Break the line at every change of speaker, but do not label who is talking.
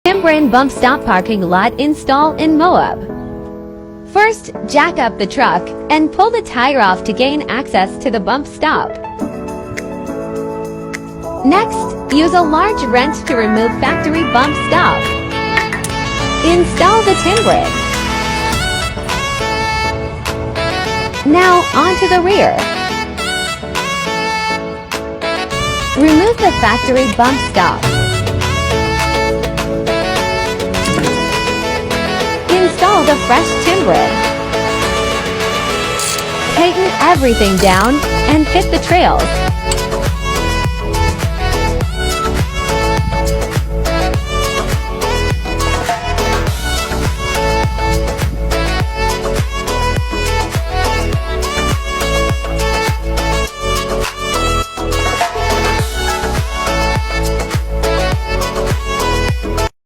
Timbren bump stop parking lot install in Moab. First, jack up the truck and pull the tire off to gain access to the bump stop. Next, use a large wrench to remove factory bump stop. Install the Timbren. Now onto the rear. Remove the factory bump stop. Install the fresh Timbren. Tighten everything down and fit the trails.